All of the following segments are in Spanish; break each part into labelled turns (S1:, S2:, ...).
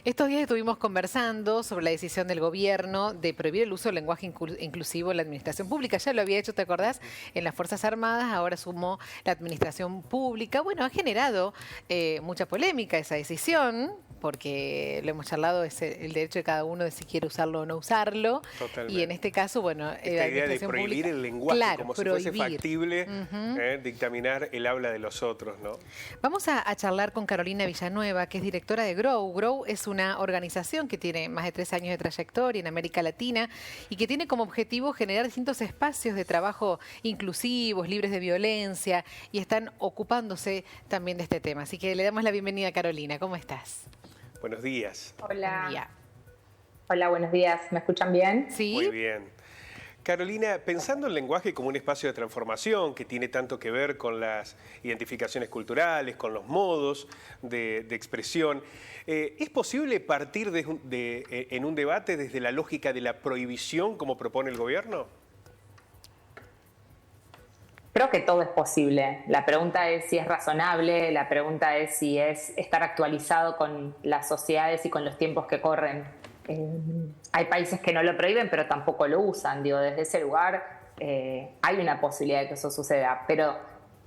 S1: Estos días estuvimos conversando sobre la decisión del gobierno de prohibir el uso del lenguaje inclusivo en la administración pública. Ya lo había hecho, ¿te acordás? En las Fuerzas Armadas, ahora sumó la administración pública. Bueno, ha generado mucha polémica esa decisión, porque lo hemos charlado, es el derecho de cada uno de si quiere usarlo o no usarlo.
S2: Totalmente.
S1: Y en este caso, bueno,
S2: esta idea de prohibir
S1: pública,
S2: el lenguaje,
S1: claro,
S2: como
S1: prohibir.
S2: si fuese factible dictaminar el habla de los otros, ¿no?
S1: Vamos a charlar con Carolina Villanueva, que es directora de Grow. Grow es una organización que tiene más de 3 años de trayectoria en América Latina y que tiene como objetivo generar distintos espacios de trabajo inclusivos, libres de violencia, y están ocupándose también de este tema. Así que le damos la bienvenida a Carolina. ¿Cómo estás?
S2: Buenos días.
S3: Hola.
S1: Buen día.
S3: Hola, buenos días. ¿Me escuchan bien?
S1: Sí.
S2: Muy bien. Carolina, pensando el lenguaje como un espacio de transformación que tiene tanto que ver con las identificaciones culturales, con los modos de expresión, ¿es posible partir en un debate desde la lógica de la prohibición como propone el gobierno?
S3: Creo que todo es posible. La pregunta es si es razonable, la pregunta es si es estar actualizado con las sociedades y con los tiempos que corren. Hay países que no lo prohíben, pero tampoco lo usan. Digo, desde ese lugar hay una posibilidad de que eso suceda. Pero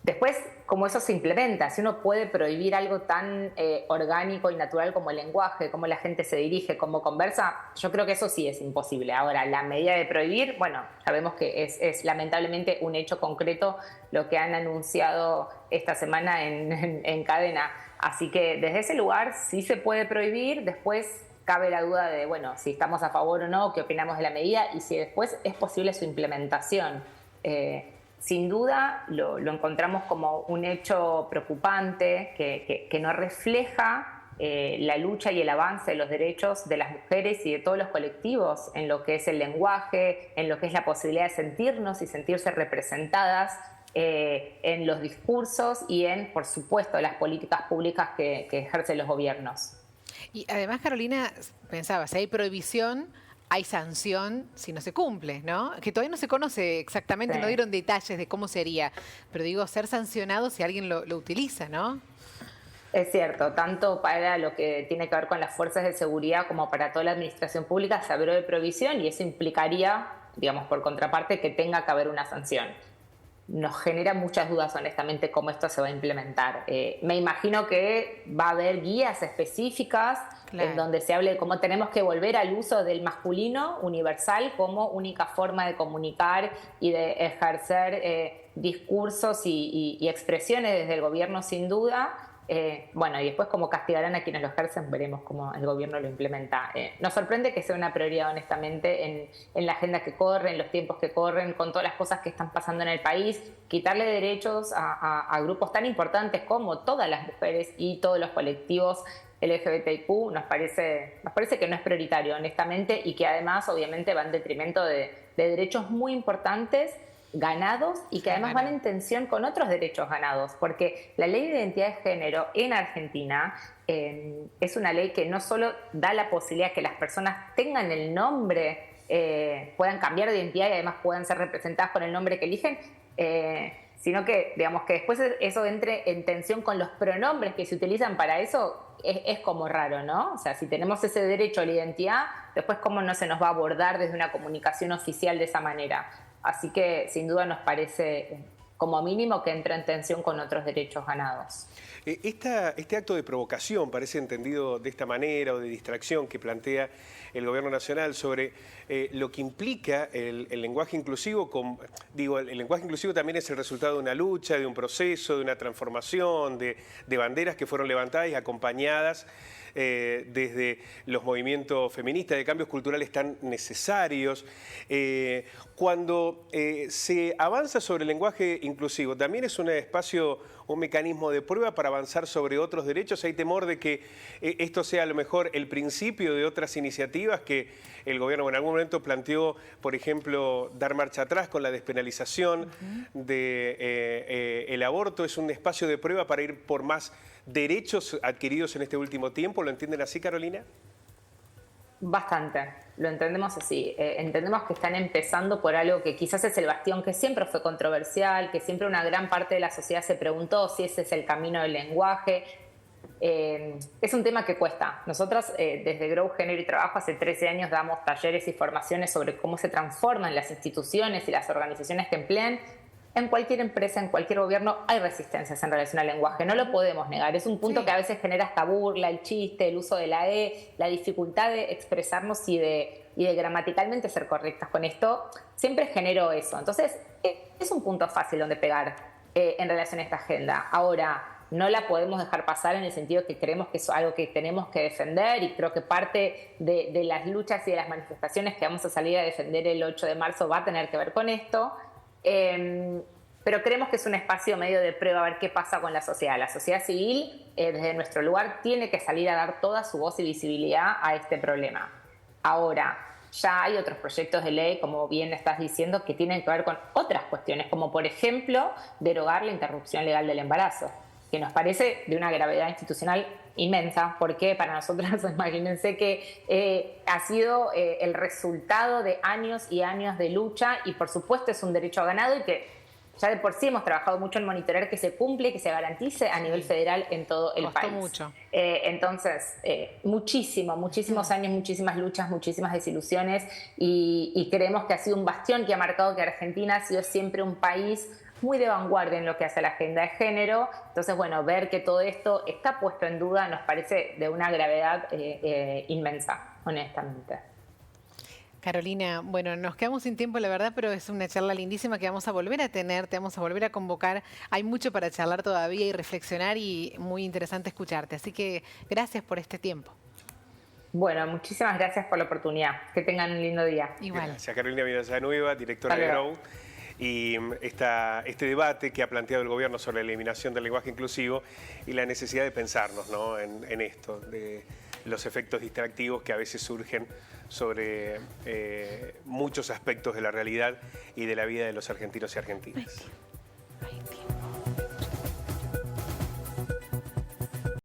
S3: después, como eso se implementa, si uno puede prohibir algo tan orgánico y natural como el lenguaje, cómo la gente se dirige, cómo conversa, yo creo que eso sí es imposible. Ahora, la medida de prohibir, bueno, sabemos que es lamentablemente un hecho concreto lo que han anunciado esta semana en cadena. Así que desde ese lugar sí se puede prohibir. Después cabe la duda de, bueno, si estamos a favor o no, qué opinamos de la medida y si después es posible su implementación. Sin duda lo encontramos como un hecho preocupante que no refleja la lucha y el avance de los derechos de las mujeres y de todos los colectivos en lo que es el lenguaje, en lo que es la posibilidad de sentirnos y sentirse representadas en los discursos y en, por supuesto, las políticas públicas que ejercen los gobiernos.
S1: Y además, Carolina, pensaba, si hay prohibición, hay sanción si no se cumple, ¿no? Que todavía no se conoce exactamente,
S3: Sí.
S1: No dieron detalles de cómo sería, pero digo, ser sancionado si alguien lo utiliza, ¿no?
S3: Es cierto, tanto para lo que tiene que ver con las fuerzas de seguridad como para toda la administración pública se habló de prohibición y eso implicaría, digamos, por contraparte, que tenga que haber una sanción. Nos genera muchas dudas, honestamente, cómo esto se va a implementar. Me imagino que va a haber guías específicas en donde se hable de cómo tenemos que volver al uso del masculino universal como única forma de comunicar y de ejercer discursos y expresiones desde el gobierno, sin duda. Bueno, y después cómo castigarán a quienes lo ejercen, veremos cómo el gobierno lo implementa. Nos sorprende que sea una prioridad, honestamente, en la agenda que corre, en los tiempos que corren, con todas las cosas que están pasando en el país. Quitarle derechos a grupos tan importantes como todas las mujeres y todos los colectivos LGBTIQ nos parece que no es prioritario, honestamente, y que además, obviamente, va en detrimento de derechos muy importantes ganados y que además van en tensión con otros derechos ganados, porque la ley de identidad de género en Argentina es una ley que no solo da la posibilidad de que las personas tengan el nombre, puedan cambiar de identidad y además puedan ser representadas con el nombre que eligen, sino que, digamos, que después eso entre en tensión con los pronombres que se utilizan para eso, es como raro, ¿no? O sea, si tenemos ese derecho a la identidad, después cómo no se nos va a abordar desde una comunicación oficial de esa manera. Así que sin duda nos parece como mínimo que entra en tensión con otros derechos ganados.
S2: Este acto de provocación parece entendido de esta manera o de distracción que plantea el Gobierno Nacional sobre lo que implica el lenguaje inclusivo. El lenguaje inclusivo también es el resultado de una lucha, de un proceso, de una transformación, de banderas que fueron levantadas y acompañadas desde los movimientos feministas, de cambios culturales tan necesarios. Cuando se avanza sobre el lenguaje inclusivo, también es un espacio, un mecanismo de prueba para avanzar sobre otros derechos. Hay temor de que esto sea a lo mejor el principio de otras iniciativas que el gobierno en algún momento planteó, por ejemplo, dar marcha atrás con la despenalización del aborto. Es un espacio de prueba para ir por más derechos adquiridos en este último tiempo. ¿Lo entienden así, Carolina?
S3: Bastante, lo entendemos así. Entendemos que están empezando por algo que quizás es el bastión que siempre fue controversial, que siempre una gran parte de la sociedad se preguntó si ese es el camino del lenguaje. es un tema que cuesta. Nosotros desde Grow, Género y Trabajo hace 13 años damos talleres y formaciones sobre cómo se transforman las instituciones y las organizaciones que emplean. En cualquier empresa, en cualquier gobierno, hay resistencias en relación al lenguaje, no lo podemos negar. Es un punto que a veces genera hasta burla, el chiste, el uso de la E, la dificultad de expresarnos y de gramaticalmente ser correctas con esto, siempre generó eso. Entonces, es un punto fácil donde pegar en relación a esta agenda. Ahora, no la podemos dejar pasar en el sentido que creemos que es algo que tenemos que defender, y creo que parte de las luchas y de las manifestaciones que vamos a salir a defender el 8 de marzo va a tener que ver con esto. Pero creemos que es un espacio medio de prueba a ver qué pasa con la sociedad. La sociedad civil, desde nuestro lugar, tiene que salir a dar toda su voz y visibilidad a este problema. Ahora, ya hay otros proyectos de ley, como bien estás diciendo, que tienen que ver con otras cuestiones, como por ejemplo, derogar la interrupción legal del embarazo, que nos parece de una gravedad institucional inmensa, porque para nosotras, imagínense que ha sido el resultado de años y años de lucha, y por supuesto es un derecho ganado, y que ya de por sí hemos trabajado mucho en monitorear que se cumple y que se garantice a nivel federal en todo el país.
S1: Mucho.
S3: Entonces, muchísimos años, muchísimas luchas, muchísimas desilusiones, y creemos que ha sido un bastión que ha marcado que Argentina ha sido siempre un país muy de vanguardia en lo que hace la agenda de género. Entonces, bueno, ver que todo esto está puesto en duda nos parece de una gravedad inmensa, honestamente.
S1: Carolina, bueno, nos quedamos sin tiempo, la verdad, pero es una charla lindísima que vamos a volver a tener, te vamos a volver a convocar. Hay mucho para charlar todavía y reflexionar, y muy interesante escucharte. Así que gracias por este tiempo.
S3: Bueno, muchísimas gracias por la oportunidad. Que tengan un lindo día.
S1: Igual.
S2: Gracias, Carolina Villanueva, directora de Grow. Y este debate que ha planteado el gobierno sobre la eliminación del lenguaje inclusivo y la necesidad de pensarnos, ¿no?, en esto, de los efectos distractivos que a veces surgen sobre muchos aspectos de la realidad y de la vida de los argentinos y argentinas.